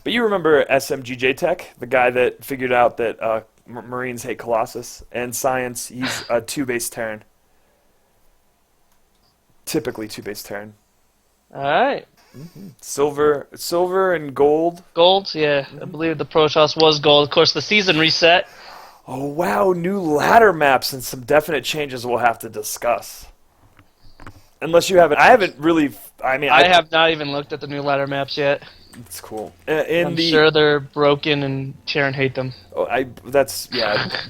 But you remember SMGJtek, the guy that figured out that Marines hate Colossus, and science, he's a two-base Terran. Typically two-base Terran. All right. Silver and gold. Gold, yeah. I believe the Protoss was gold. Of course, the season reset. Oh wow, new ladder maps and some definite changes we'll have to discuss. Unless you haven't, I haven't really. I have not even looked at the new ladder maps yet. It's cool. I'm sure they're broken and Terran hate them. Oh,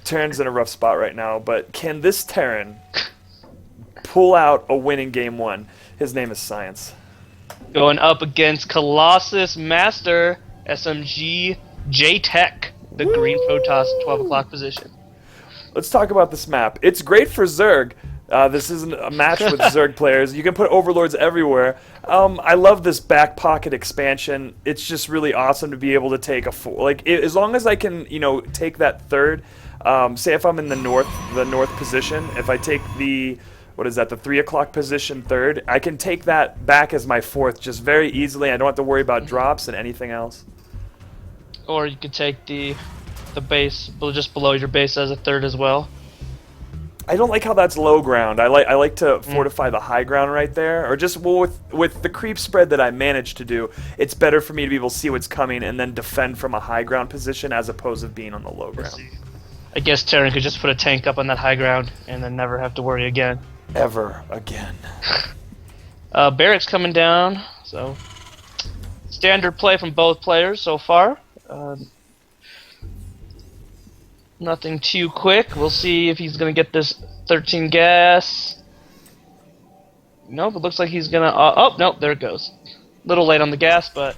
Terran's in a rough spot right now. But can this Terran pull out a win in game one? His name is Science. Going up against Colossus Master SMGJtek, the green Protoss 12 o'clock position. Let's talk about this map. It's great for Zerg. This isn't a match with Zerg players. You can put overlords everywhere. I love this back pocket expansion. It's just really awesome to be able to take as long as I can, take that third. Say if I'm in the north position, if I take the 3 o'clock position third, I can take that back as my fourth just very easily. I don't have to worry about drops and anything else. Or you could take the base just below your base as a third as well. I don't like how that's low ground. I like to fortify the high ground right there, or just with the creep spread that I managed to do. It's better for me to be able to see what's coming and then defend from a high ground position as opposed to being on the low ground. I guess Terran could just put a tank up on that high ground and then never have to worry again. Ever again. Barracks coming down, so standard play from both players so far. Nothing too quick. We'll see if he's gonna get this 13 gas. Nope, it looks like he's gonna. Oh, nope, there it goes. Little late on the gas, but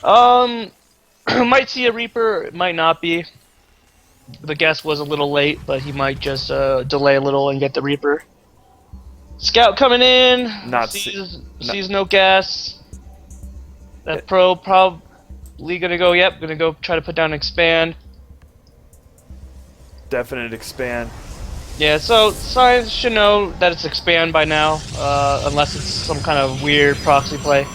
might see a Reaper. It might not be. The gas was a little late, but he might just delay a little and get the Reaper. Scout coming in. Sees no gas. That probe probably gonna go. Yep, gonna go try to put down expand. Definite expand. Yeah, so Science should know that it's expand by now, unless it's some kind of weird proxy play.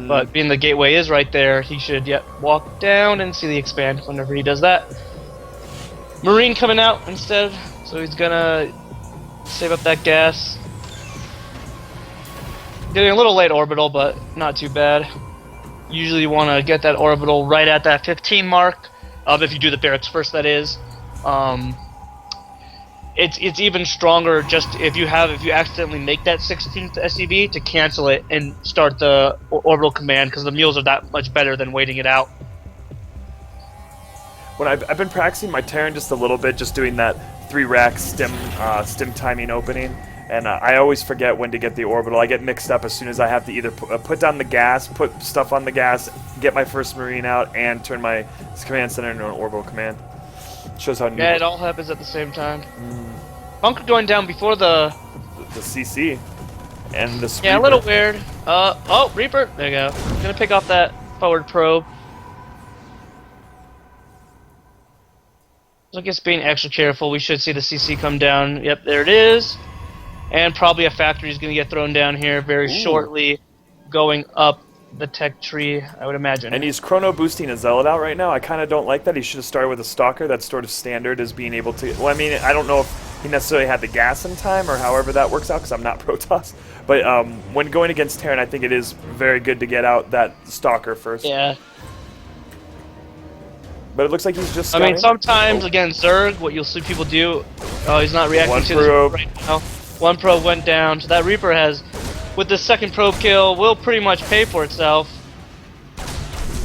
But being the gateway is right there, he should walk down and see the expand whenever he does that. Marine coming out instead, so he's gonna save up that gas. Getting a little late orbital, but not too bad. Usually you want to get that orbital right at that 15 mark, if you do the barracks first, that is. It's even stronger just if you accidentally make that 16th SCV to cancel it and start the orbital command, because the mules are that much better than waiting it out. When I've been practicing my Terran just a little bit, just doing that 3-rack stim timing opening, and I always forget when to get the orbital. I get mixed up as soon as I have to either put down the gas, put stuff on the gas, get my first Marine out, and turn my command center into an orbital command. Shows how new. Yeah, it all happens at the same time. Bunker going down before the CC and the sweeper. Yeah, a little weird. Oh, Reaper. There you go. Gonna pick off that forward probe. So I guess being extra careful, we should see the CC come down. Yep, there it is. And probably a factory is gonna get thrown down here very shortly, going up the tech tree, I would imagine. And he's chrono boosting a zealot out right now. I kind of don't like that. He should have started with a stalker. That's sort of standard as being able to. Well, I mean, I don't know if he necessarily had the gas in time or however that works out, because I'm not Protoss. But when going against Terran, I think it is very good to get out that stalker first. Yeah. But it looks like he's just. I mean, sometimes against Zerg, what you'll see people do. Oh, he's not reacting to this right now. One probe went down, so that Reaper has. With the second probe kill, will pretty much pay for itself.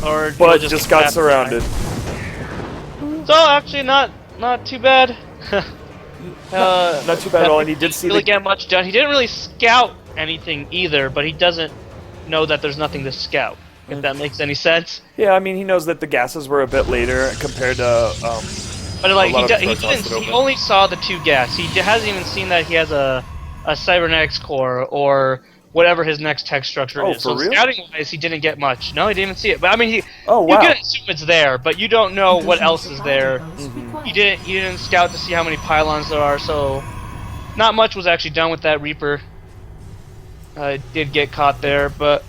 But just got surrounded. So actually, not too bad. Not too bad at all. And he did see really get much done. He didn't really scout anything either, but he doesn't know that there's nothing to scout. If that makes any sense. Yeah, I mean, he knows that the gases were a bit later compared to. But like he only saw the 2 gas. He hasn't even seen that he has a cybernetics core or whatever his next tech structure is. So scouting wise, he didn't get much. No, he didn't even see it. But I mean, you can assume it's there, but you don't know what else is there. He didn't scout to see how many pylons there are. So not much was actually done with that Reaper. Did get caught there, but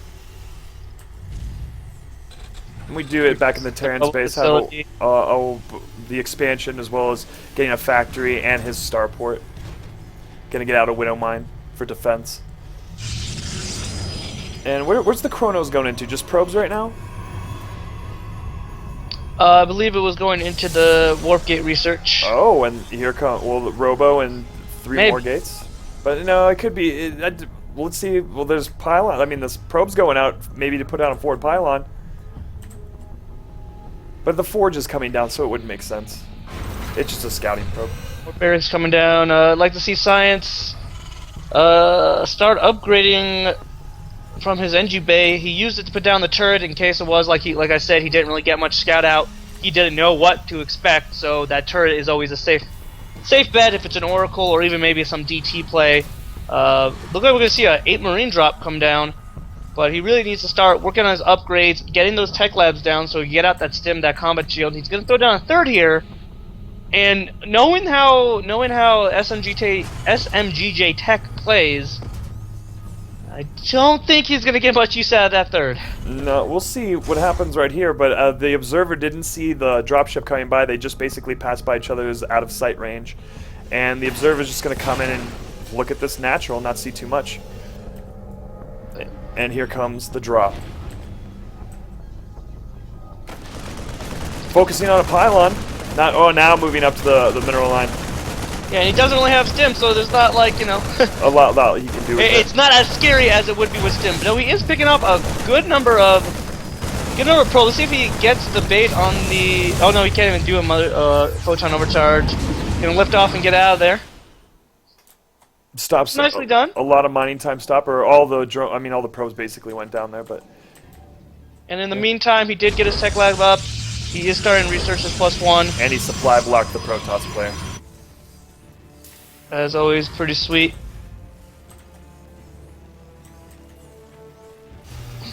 We do it back in the Terran space. Have the expansion as well as getting a factory and his starport. Gonna get out a Widow Mine for defense. And where's the Chronos going into? Just probes right now? I believe it was going into the warp gate research. Oh, and here come Robo and 3 more gates. But no, it could be. Let's see. Well, there's pylon. I mean, this probe's going out maybe to put down a forward pylon. But the forge is coming down, so it wouldn't make sense. It's just a scouting probe. More barracks coming down. I'd like to see Science start upgrading from his NG bay. He used it to put down the turret in case it was like I said, he didn't really get much scout out. He didn't know what to expect, so that turret is always a safe bet if it's an Oracle or even maybe some DT play. Look like we're gonna see a 8 Marine drop come down, but he really needs to start working on his upgrades, getting those tech labs down so he can get out that stim, that combat shield. He's gonna throw down a 3rd here, and knowing how SMGJtek plays, I don't think he's going to get much use out of that 3rd. No, we'll see what happens right here, but the observer didn't see the dropship coming by. They just basically passed by each other's out of sight range. And the observer's just going to come in and look at this natural and not see too much. And here comes the drop. Focusing on a pylon. Now moving up to the mineral line. Yeah, and he doesn't really have stim, so there's not like, you know... a lot he can do with it. It's not as scary as it would be with stim. But no, he is picking up a good number of probes. Let's see if he gets the bait on the... Oh no, he can't even do a photon overcharge. Gonna lift off and get out of there. Stops. Nicely done. A lot of mining time stop, or all the probes basically went down there, but... And in the meantime, he did get his tech lab up. He is starting research as +1. And he supply blocked the Protoss player. As always, pretty sweet.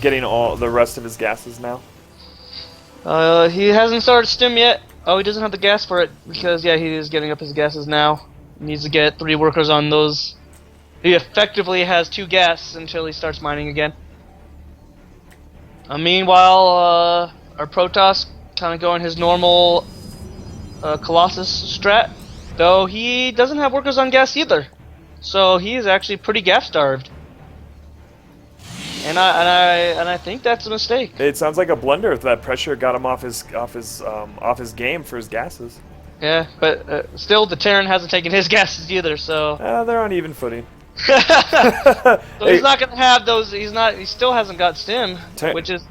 Getting all the rest of his gases now. He hasn't started stim yet. Oh, he doesn't have the gas for it because yeah, he is getting up his gases now. He needs to get 3 workers on those. He effectively has 2 gas until he starts mining again. Meanwhile, our Protoss kind of going his normal Colossus strat. Though he doesn't have workers on gas either, so he is actually pretty gas starved, and I think that's a mistake. It sounds like a blunder if that pressure got him off his game for his gases. Yeah, but still, the Terran hasn't taken his gases either, so they're on even footing. So he's not gonna have those. He still hasn't got stim, which is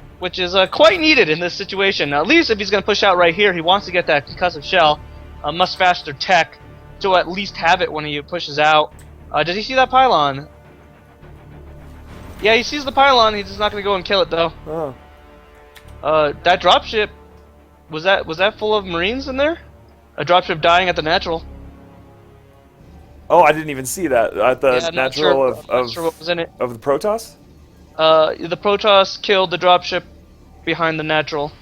quite needed in this situation. Now, at least if he's gonna push out right here, he wants to get that concussive shell. A much faster tech to at least have it when he pushes out. Did he see that pylon? Yeah, he sees the pylon. He's just not going to go and kill it though. Oh. That dropship was that full of Marines in there? A dropship dying at the natural. Oh, I didn't even see that at the natural not sure what was in it. Of the Protoss. The Protoss killed the dropship behind the natural.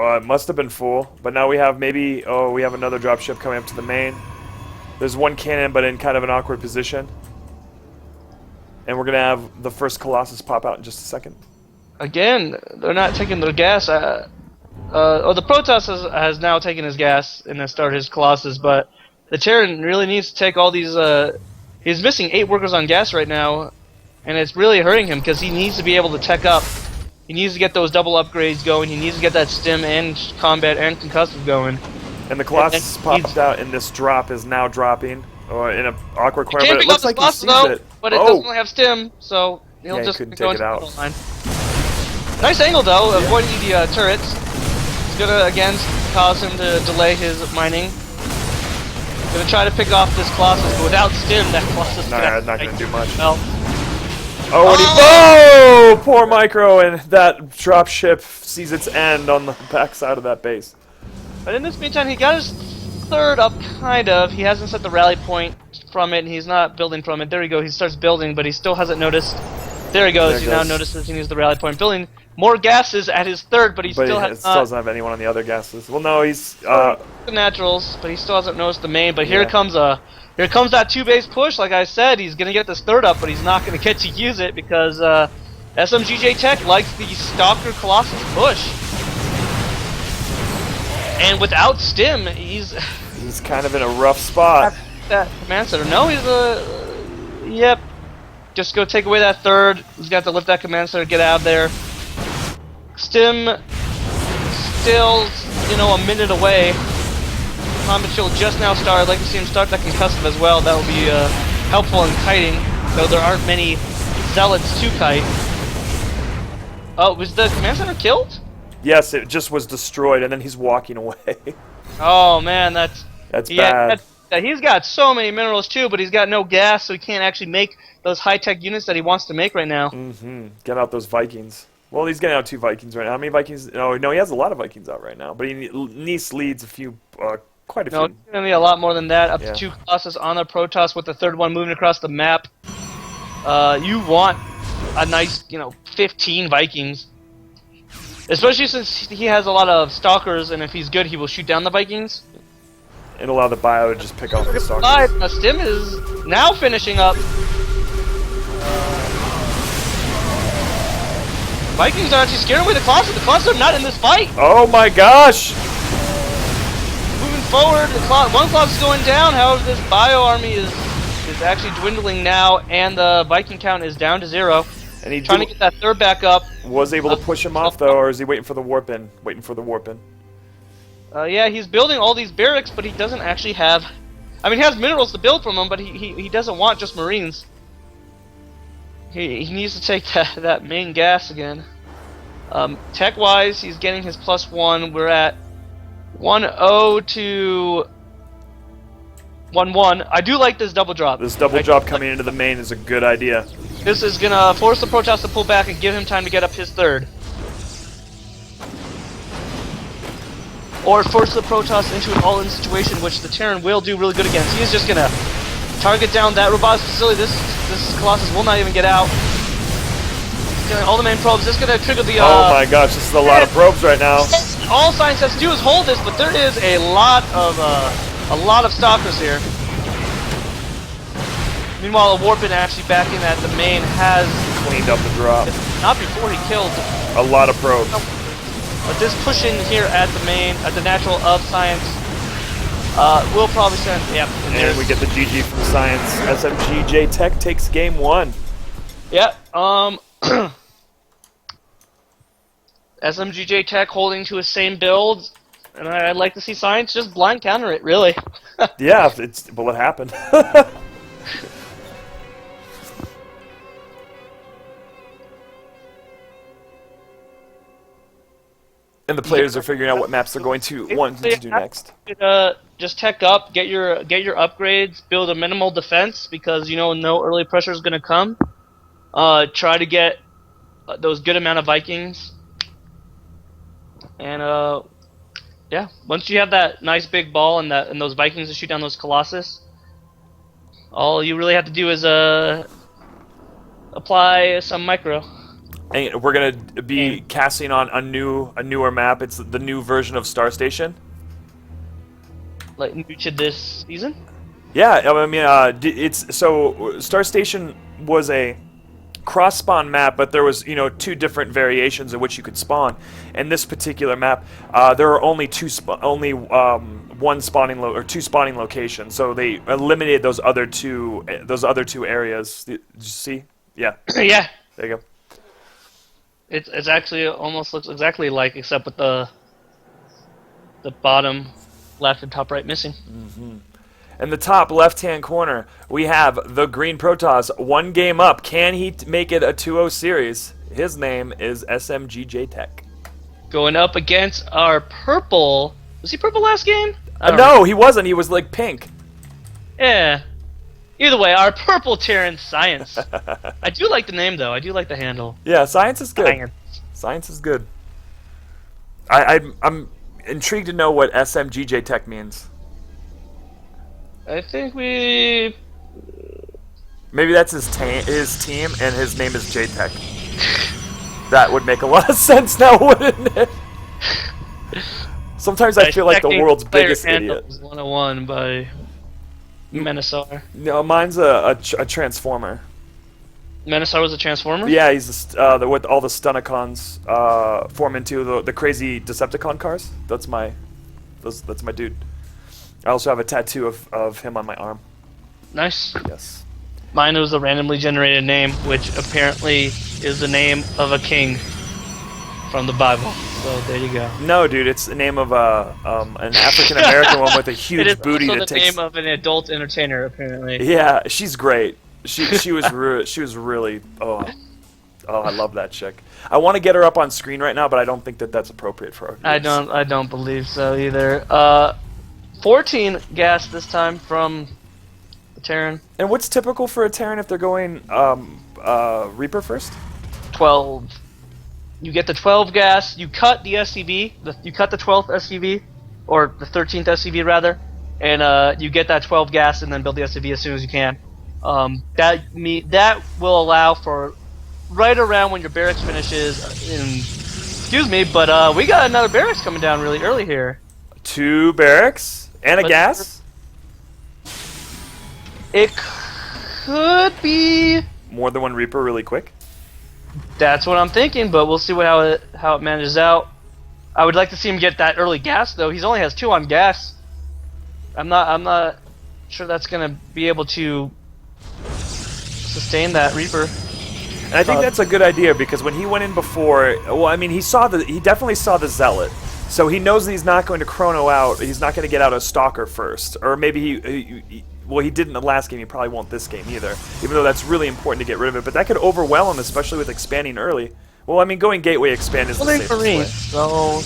It must have been full, but now we have we have another dropship coming up to the main. There's 1 cannon, but in kind of an awkward position. And we're going to have the first Colossus pop out in just a second. Again, they're not taking their gas. The Protoss has now taken his gas and has started his Colossus, but the Terran really needs to take all these... he's missing 8 workers on gas right now, and it's really hurting him because he needs to be able to tech up. He needs to get those double upgrades going. He needs to get that stim and combat and concussive going. And the Colossus popped out, and this drop is now dropping, or in an awkward corner. But it looks like he sees it. But it doesn't really have stim, so he'll just go into the line. Nice angle though, avoiding the turrets. It's gonna again cause him to delay his mining. Gonna try to pick off this Colossus, but without stim, that Colossus is not gonna do much. Well. Oh, poor Micro, and that dropship sees its end on the backside of that base. But in this meantime, he got his 3rd up, kind of. He hasn't set the rally point from it, and he's not building from it. There we go, he starts building, but he still hasn't noticed. There he goes, he now notices he needs the rally point. Building more gases at his 3rd, but he still doesn't have anyone on the other gases. Well, no, he's... the naturals, but he still hasn't noticed the main. But here comes that 2-base push. Like I said, he's gonna get this 3rd up, but he's not gonna get to use it because SMGJtek likes the Stalker Colossus push. And without Stim, he's kind of in a rough spot. That command center. No, he's yep. Just go take away that third. He's got to lift that command center, get out of there. Stim still, a minute away. Combat shield just now started. I'd like to see him start that concussive as well. That will be helpful in kiting, though there aren't many zealots to kite. Oh, was the command center killed? Yes, it just was destroyed, and then he's walking away. Oh man, that's bad. He's got so many minerals too, but he's got no gas, so he can't actually make those high-tech units that he wants to make right now. Get out those Vikings. Well, he's getting out 2 Vikings right now. How many Vikings? No, he has a lot of Vikings out right now, but Nice leads a few, quite a few. No, it's going to be a lot more than that. Up to 2 Colossus on the Protoss with the third one moving across the map. You want a nice, 15 Vikings. Especially since he has a lot of Stalkers, and if he's good, he will shoot down the Vikings. And allow the bio to just pick off the Stalkers. Stim is now finishing up. Vikings are actually scaring away the Colossus. The Colossus are not in this fight. Oh my gosh! Moving forward, one Colossus is going down. However, this bio army is actually dwindling now, and the Viking count is down to 0. And he's trying to get that third back up. Was able to push him off though, or is he waiting for the warp in? Waiting for the warp in. Yeah, he's building all these barracks, but he doesn't actually have. I mean, he has minerals to build from them, but he doesn't want just Marines. He needs to take that main gas again. Tech-wise, he's getting his +1. We're at 1-0 to 1-1. I do like this double drop. This double drop coming into the main is a good idea. This is gonna force the Protoss to pull back and give him time to get up his third. Or force the Protoss into an all-in situation, which the Terran will do really good against. He is just gonna target down that robotics facility. This Colossus will not even get out. All the main probes. This is gonna trigger the. Oh my gosh, this is a lot of probes right now. All Science has to do is hold this, but there is a lot of Stalkers here. Meanwhile, a Warpin actually backing that the main has cleaned up the drop. Not before he killed a lot of probes. But this pushing here at the main, at the natural of Science, will probably send. Yep. And we get the GG from Science. SMGJtek takes game 1. Yeah. SMGJtek holding to his same build, and I'd like to see Science just blind counter it. Really. Yeah. It happened. And the players are figuring out what maps they're going to want to do next. Just tech up, get your upgrades, build a minimal defense because no early pressure is going to come. Try to get those good amount of Vikings, and yeah, once you have that nice big ball and those Vikings to shoot down those Colossus, all you really have to do is apply some micro. And we're gonna be casting on a newer map. It's the new version of Star Station. Like new to this season? Yeah, I mean, it's so Star Station was a cross spawn map, but there was 2 different variations in which you could spawn. And this particular map, there are only two spawning locations. So they eliminated those other two areas. Did you see? Yeah. Yeah. There you go. It's actually almost looks exactly like, except with the bottom left and top right missing. In the top left-hand corner, we have the Green Protoss, 1 game up. Can he make it a 2-0 series? His name is SMGJtek. Going up against our purple. Was he purple last game? No, he wasn't. He was like pink. Yeah. Either way, our purple Terran Science. I do like the name, though. I do like the handle. Yeah, Science is good. Science is good. I'm intrigued to know what SMGJtek means. I think we... Maybe that's his team, and his name is JTech. That would make a lot of sense now, wouldn't it? Sometimes I feel like the world's biggest idiot. 101 by Menasar. No, mine's a transformer. Menasar was a transformer? Yeah, he's with all the Stunicons form into the crazy Decepticon cars. That's my That's my dude. I also have a tattoo of him on my arm. Nice. Yes. Mine was a randomly generated name, which apparently is the name of a king from the Bible. So there you go. No, dude, it's the name of an African American one with a huge booty that that takes. It's the takes. name of an adult entertainer, apparently. Yeah, she's great. She was really I love that chick. I want to get her up on screen right now, but I don't think that's appropriate for our viewers. I don't believe so either. 14 gas this time from the Terran. And what's typical for a Terran if they're going Reaper first? 12. You get the 12 gas. You cut the SCV. You cut the 12th SCV, or the 13th SCV rather, and you get that 12 gas, and then build the SCV as soon as you can. That will allow for right around when your barracks finishes. Excuse me, but we got another barracks coming down really early here. 2 barracks and a gas. It could be more than one Reaper really quick. That's what I'm thinking, but we'll see how it manages out. I would like to see him get that early gas though. He only has 2 on gas. I'm not sure that's gonna be able to sustain that Reaper. And I think that's a good idea because when he went in before, well, I mean, he definitely saw the Zealot, so he knows that he's not going to chrono out. He's not going to get out a Stalker first, or maybe he didn't the last game. He probably won't this game either, even though that's really important to get rid of it. But that could overwhelm him, especially with expanding early. Well, I mean, going Gateway expand is the safest way. So,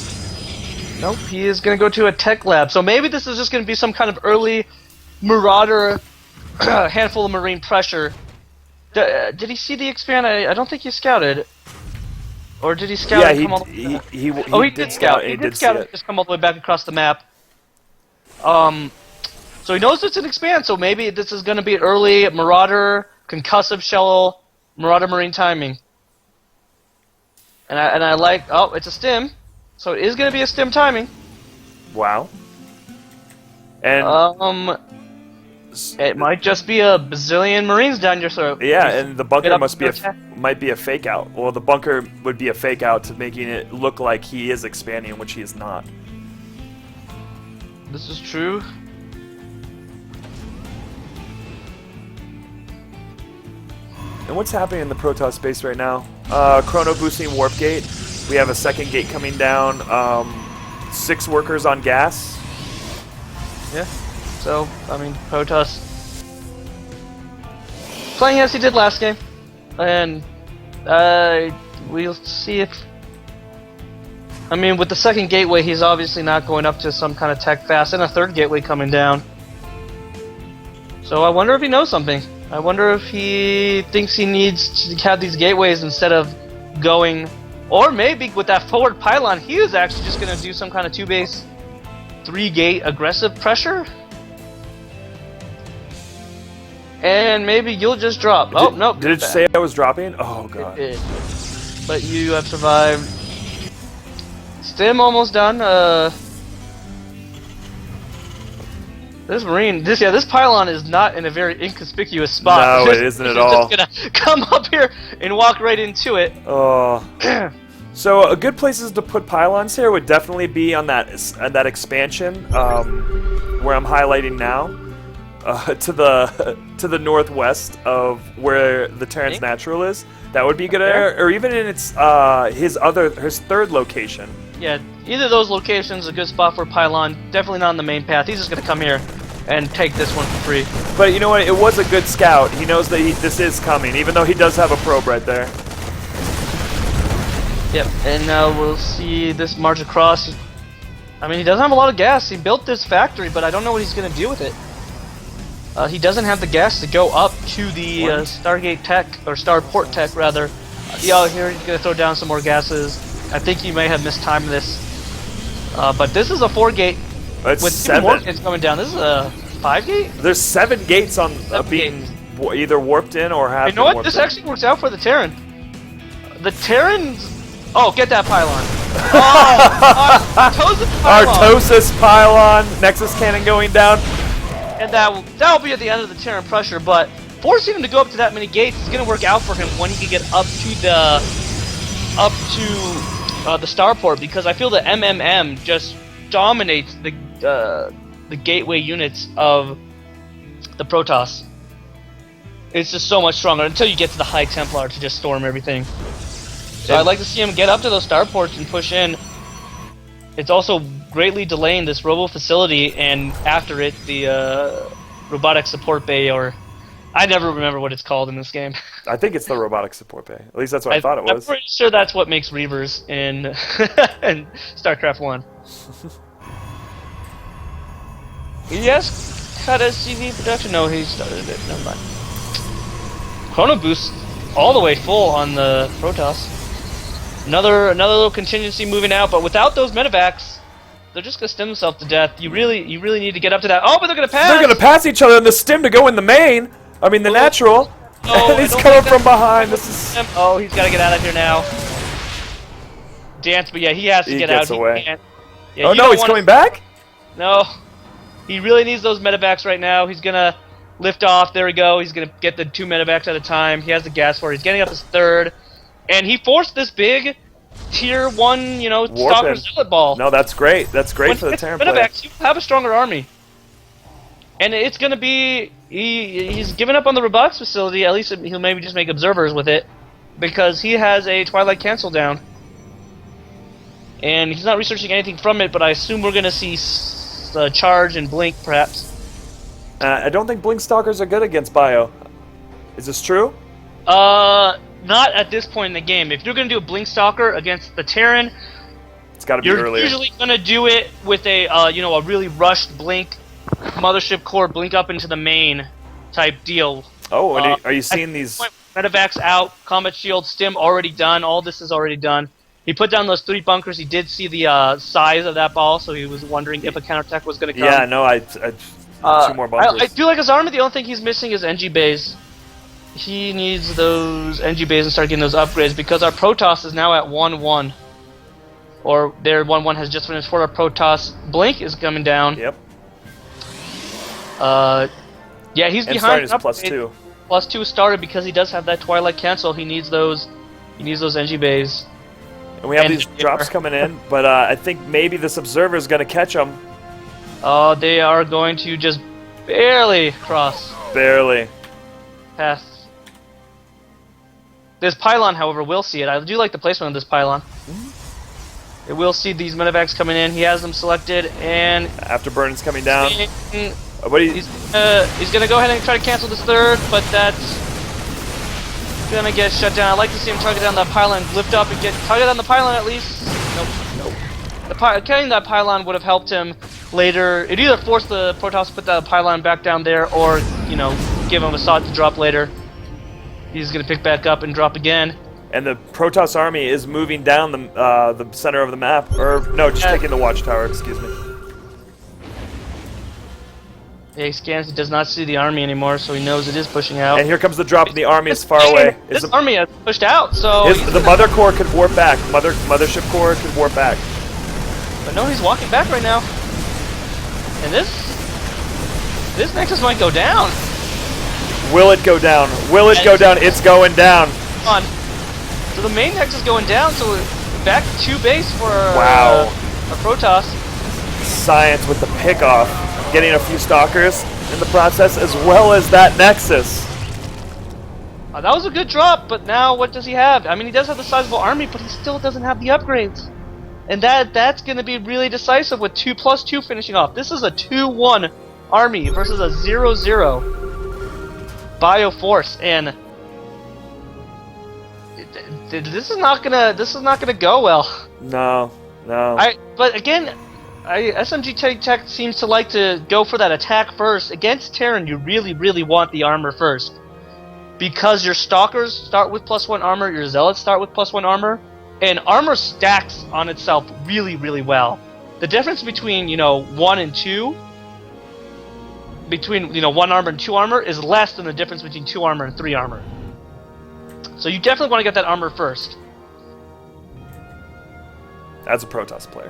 nope, he is going to go to a tech lab. So maybe this is just going to be some kind of early Marauder handful of Marine pressure. Did he see the expand? I don't think he scouted. Or did he scout? Yeah, and come all the way back? He did scout. He did scout and just come all the way back across the map. So he knows it's an expand, so maybe this is going to be early Marauder, concussive shell, Marauder Marine timing. And I like, oh, it's a stim, so it is going to be a stim timing. Wow. And it might just be a bazillion Marines down your throat. Yeah, and the bunker might be a fake out. Well, the bunker would be a fake out to making it look like he is expanding, which he is not. This is true. And what's happening in the Protoss space right now? Chrono boosting warp gate. We have a second gate coming down. 6 workers on gas. Yeah. So, I mean, Protoss playing as he did last game, and we'll see if. I mean, with the second gateway, he's obviously not going up to some kind of tech fast, and a third gateway coming down. So I wonder if he knows something. I wonder if he thinks he needs to have these gateways instead of going, or maybe with that forward pylon, he is actually just going to do some kind of 2-base, 3-gate aggressive pressure. And maybe you'll just drop. Oh, no. Did it say I was dropping? Oh, God. It did. But you have survived. Stim almost done. This pylon is not in a very inconspicuous spot. No, it isn't at all. It's just gonna come up here and walk right into it. Oh. So a good places to put pylons here would definitely be on that expansion where I'm highlighting now. To the northwest of where the Terran's natural is. That would be good, or even in its his third location. Yeah, either of those locations is a good spot for pylon. Definitely not on the main path. He's just gonna come here and take this one for free. But you know what? It was a good scout. He knows that this is coming, even though he does have a probe right there. Yep, and now we'll see this march across. I mean, he doesn't have a lot of gas. He built this factory, but I don't know what he's gonna do with it. He doesn't have the gas to go up to the Stargate Tech, or Starport Tech rather. Yeah, here he's gonna throw down some more gases. I think he may have mistimed this, but this is a 4-gate with 7 2 more gates coming down. This is a 5-gate. There's 7 gates on being either warped in or have. You know what? This actually works out for the Terran. The Terrans. Oh, get that pylon. Artosis pylon. Nexus cannon going down. And that'll be at the end of the Terran pressure, but forcing him to go up to that many gates is going to work out for him when he can get up to the starport, because I feel the MMM just dominates the gateway units of the Protoss. It's just so much stronger until you get to the High Templar to just storm everything. So I'd like to see him get up to those starports and push in. It's also greatly delaying this robo facility, and after it, the robotic support bay, or I never remember what it's called in this game. I think it's the robotic support bay. At least that's what I thought it was. I'm pretty sure that's what makes Reavers in, in StarCraft 1. Yes, cut SCV production. No, he started it. Never mind. Chrono Boost all the way full on the Protoss. Another little contingency moving out, but without those medevacs, they're just gonna stim themselves to death. You really need to get up to that. Oh, but they're gonna pass. They're gonna pass each other in the stim to go in the main. I mean the natural. Oh, and he's coming from behind. This is. Oh, he's gotta get out of here now. Dance, but yeah, he has to get out. He gets away. Yeah, oh no, he's coming back. No, he really needs those medevacs right now. He's gonna lift off. There we go. He's gonna get the 2 medevacs at a time. He has the gas for it. He's getting up his third. And he forced this big tier 1, you know, Stalker Zealot ball. No, that's great. That's great for the Terran player. You have a stronger army. And it's going to be... He's given up on the robotics facility. At least he'll maybe just make observers with it. Because he has a Twilight Cancel down. And he's not researching anything from it, but I assume we're going to see Charge and Blink, perhaps. I don't think Blink Stalkers are good against Bio. Is this true? Not at this point in the game. If you're going to do a Blink Stalker against the Terran, it's got to be earlier. You're usually going to do it with a, you know, a really rushed Blink, Mothership Core, Blink up into the main type deal. Oh, are you seeing these? Medevacs out, Combat Shield, Stim already done, all this is already done. He put down those 3 bunkers, he did see the size of that ball, so he was wondering if a counterattack was going to come. Yeah, no, 2 more bunkers. I do like his army, the only thing he's missing is NG bays. He needs those NG bays and start getting those upgrades because our Protoss is now at 1-1. Or their 1-1 has just finished for our Protoss. Blink is coming down. Yep. Yeah, he's and behind. +2. +2 started because he does have that Twilight Cancel. He needs those. He needs those NG bays. And we have these drops coming in, but I think maybe this observer is going to catch them. They are going to just barely cross. Barely. Pass. This pylon, however, will see it. I do like the placement of this pylon. It will see these medevacs coming in. He has them selected, and Afterburn's coming down. He's gonna go ahead and try to cancel this third, but that's gonna get shut down. I'd like to see him target down that pylon, lift up and get target on the pylon at least. Nope. Killing that pylon would have helped him later. It either forced the Protoss to put the pylon back down there, or you know, give him a shot to drop later. He's gonna pick back up and drop again. And the Protoss army is moving down the center of the map, or no, just taking the watchtower. Excuse me. Yeah, he scans. He does not see the army anymore, so he knows it is pushing out. And here comes the drop, and the army is far away. This army has pushed out, so the Mother Core could warp back. Mothership Core could warp back. But no, he's walking back right now. And this Nexus might go down. Will it go down? Will it go down? It's going down. Come on. So the main Nexus is going down, so back to 2 base for wow. A Protoss. Science with the pickoff. Getting a few Stalkers in the process, as well as that Nexus. That was a good drop, but now what does he have? I mean, he does have the sizable army, but he still doesn't have the upgrades. And that's going to be really decisive with 2+2 finishing off. This is a 2-1 army versus a 0-0 Bioforce, and this is not gonna go well. No. But again, SMGJtek seems to like to go for that attack first. Against Terran, you really want the armor first, because your Stalkers start with +1 armor, your Zealots start with +1 armor, and armor stacks on itself really well. The difference between 1 and 2. Between 1 armor and 2 armor is less than the difference between 2 armor and 3 armor. So you definitely want to get that armor first. As a Protoss player.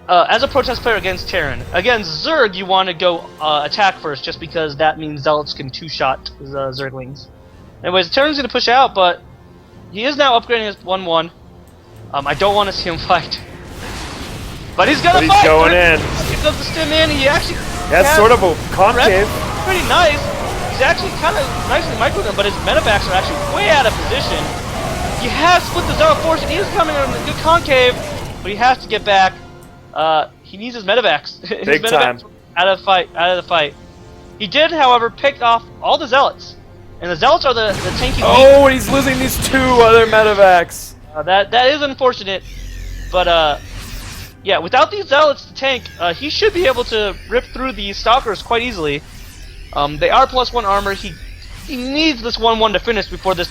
As a Protoss player against Terran. Against Zerg, you want to go attack first, just because that means Zealots can 2-shot Zerglings. Anyways, Terran's going to push out, but he is now upgrading his 1-1. I don't want to see him fight But he's gonna fight! He's going in. He does the stim in, he actually... That's sort of a concave. Pretty nice. He's actually kind of nicely microed him, but his medevacs are actually way out of position. He has split the zone of force, and he is coming in a good concave, but he has to get back. He needs his medevacs. Big time. Out of the fight. He did, however, pick off all the zealots, and the zealots are the tanky. Oh, and he's losing these 2 other medevacs. That is unfortunate, but yeah, without these zealots to tank, he should be able to rip through these stalkers quite easily. They are +1 armor. He needs this 1-1 to finish before this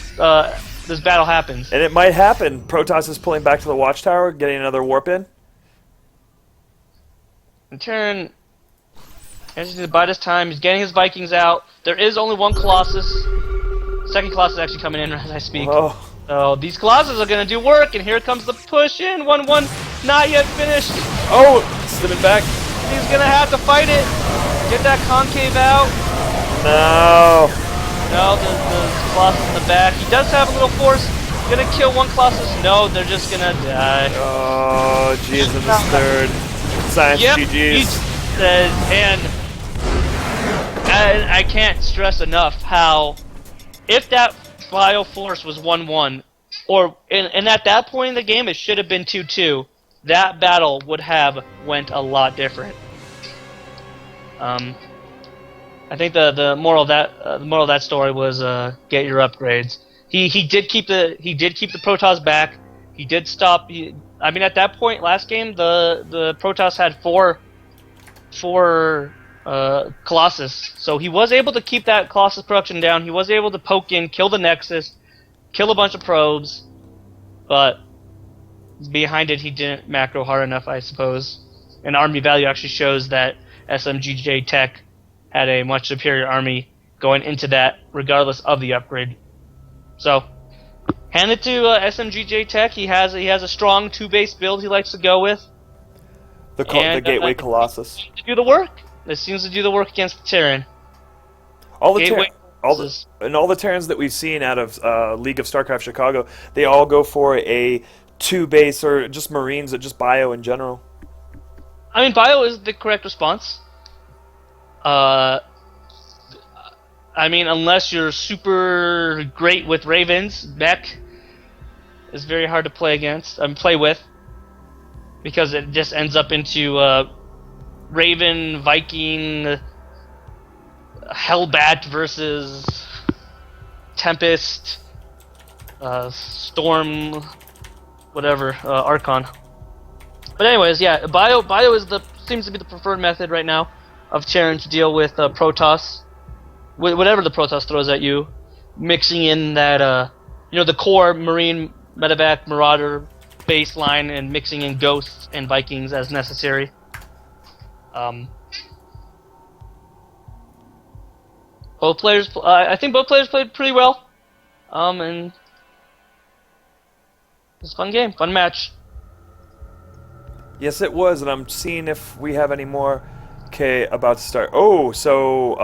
this battle happens. And it might happen. Protoss is pulling back to the watchtower, getting another warp in. In turn, as to bide his time, he's getting his Vikings out. There is only 1 Colossus. Second Colossus is actually coming in as I speak. Oh. So these Colossus are going to do work, and here comes the push in. 1-1, not yet finished. Oh, slipping back. He's going to have to fight it. Get that concave out. No. No, the Colossus in the back. He does have a little force. Gonna kill 1 Colossus. No, they're just gonna die. Oh, jeez, in this third. Science GG's. And I can't stress enough how, if that bio force was 1-1, and at that point in the game it should have been 2-2, that battle would have went a lot different. I think the moral of that story was get your upgrades. He did keep the Protoss back. He did stop. I mean, at that point last game, the Protoss had four Colossus, so he was able to keep that Colossus production down. He was able to poke in, kill the Nexus, kill a bunch of probes, but behind it he didn't macro hard enough, I suppose. And army value actually shows that SMGJtek had a much superior army going into that, regardless of the upgrade. So, hand it to SMGJtek. He has a strong 2-base build he likes to go with. The Gateway Colossus. To do the work. This seems to do the work against the Terran. All the Terrans that we've seen out of League of Starcraft Chicago, they all go for a 2-base or just Marines or just bio in general. I mean, bio is the correct response. I mean, unless you're super great with Ravens, mech is very hard to play against. Play with, because it just ends up into Raven, Viking, Hellbat versus Tempest, Storm, whatever, Archon. But anyways, yeah, bio is seems to be the preferred method right now of Terran to deal with Protoss. Whatever the Protoss throws at you, mixing in that the core Marine, Medevac, Marauder baseline, and mixing in Ghosts and Vikings as necessary. Both players, I think both players played pretty well, and it was a fun game, fun match. Yes, it was, and I'm seeing if we have any more. Okay, about to start. Oh, so